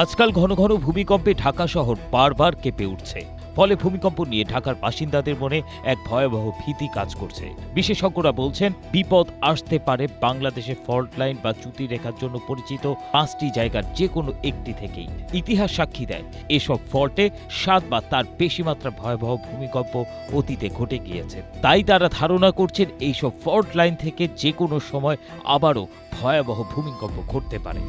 আজকাল ঘন ঘন ভূমিকম্পে ঢাকা শহর বারবার কেঁপে উঠছে। ফলে ভূমিকম্প নিয়ে ঢাকার বাসিন্দাদের মনে এক ভয়াবহ ভীতি কাজ করছে। বিশেষজ্ঞরা বলছেন, বিপদ আসতে পারে বাংলাদেশের ফল্ট লাইন বা চ্যুতি রেখার জন্য পরিচিত 5টি জায়গার যে কোনো একটি থেকেই। ইতিহাস সাক্ষী দেয়, এসব ফল্টে 7 বা তার বেশি মাত্রা ভয়াবহ ভূমিকম্প অতীতে ঘটে গিয়েছে। তাই তারা ধারণা করছেন, এইসব ফল্ট লাইন থেকে যে কোনো সময় আবারও ভয়াবহ ভূমিকম্প ঘটতে পারে।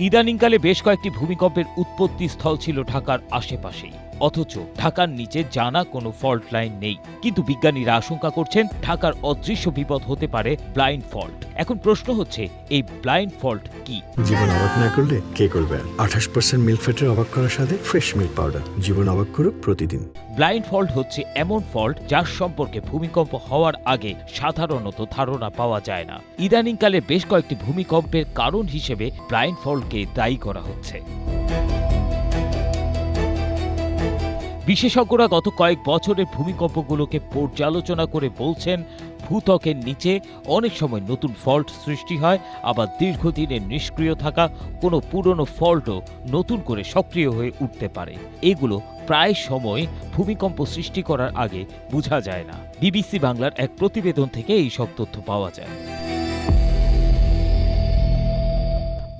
ইদানিংকালে বেশ কয়েকটি ভূমিকম্পের উৎপত্তি স্থল ছিল ঢাকার আশেপাশেই, অথচ ঢাকার নিচে জানা কোনো ফল্ট লাইন নেই। কিন্তু বিজ্ঞানীরা আশঙ্কা করছেন, ঢাকার অদৃশ্য বিপদ হতে পারে ব্লাইন্ড ফল্ট। এখন প্রশ্ন হচ্ছে, এই ব্লাইন্ড ফল্ট কি? জীবন অবাক না করলে কে করবে? 28% মিল্ক ফ্যাটের অবাক করার সাথে ফ্রেশ মিল্ক পাউডার। জীবন অবাক করুক প্রতিদিন। ব্লাইন্ড ফল্ট হচ্ছে এমন ফল্ট যার সম্পর্কে ভূমিকম্প হওয়ার আগে সাধারণত ধারণা পাওয়া যায় না। ইদানিংকালে বেশ কয়েকটি ভূমিকম্পের কারণ হিসেবে ব্লাইন্ড ফল্টকে দায়ী করা হচ্ছে। বিশেষজ্ঞরা গত কয়েক বছরের ভূমিকম্পগুলোকে পর্যালোচনা করে বলছেন, ভূত্বকের নিচে অনেক সময় নতুন ফল্ট সৃষ্টি হয়, আবার দীর্ঘদিনের নিষ্ক্রিয় থাকা কোনো পুরনো ফল্টও নতুন করে সক্রিয় হয়ে উঠতে পারে। এগুলো প্রায় সময় ভূমিকম্প সৃষ্টি করার আগে বোঝা যায় না। বিবিসি বাংলার এক প্রতিবেদন থেকে এই সব তথ্য পাওয়া যায়।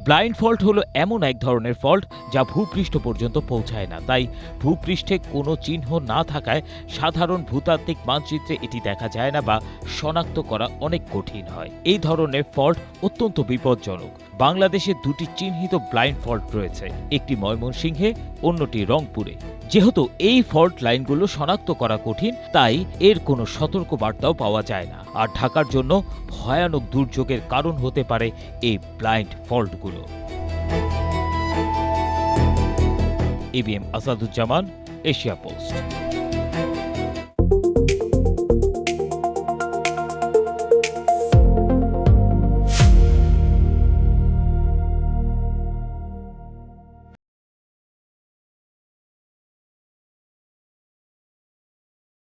ব্লাইন্ড ফল্ট হলো এমন এক ধরনের ফল্ট যা ভূপৃষ্ঠ পর্যন্ত পৌঁছায় না। তাই ভূপৃষ্ঠে কোনো চিহ্ন না থাকায় সাধারণ ভূতাত্ত্বিক মানচিত্রে এটি দেখা যায় না বা শনাক্ত করা অনেক কঠিন হয়। এই ধরনের ফল্ট অত্যন্ত বিপজ্জনক। বাংলাদেশে 2টি চিহ্নিত ব্লাইন্ড ফল্ট রয়েছে, একটি ময়মনসিংহে, অন্যটি রংপুরে। যেহেতু এই ফল্ট লাইনগুলো শনাক্ত করা কঠিন, তাই এর কোনো সতর্ক বার্তাও পাওয়া যায় না। আর ঢাকার জন্য ভয়ানক দুর্যোগের কারণ হতে পারে এই ব্লাইন্ড ফল্টগুলো। ABM Asaduzzaman, Asia post.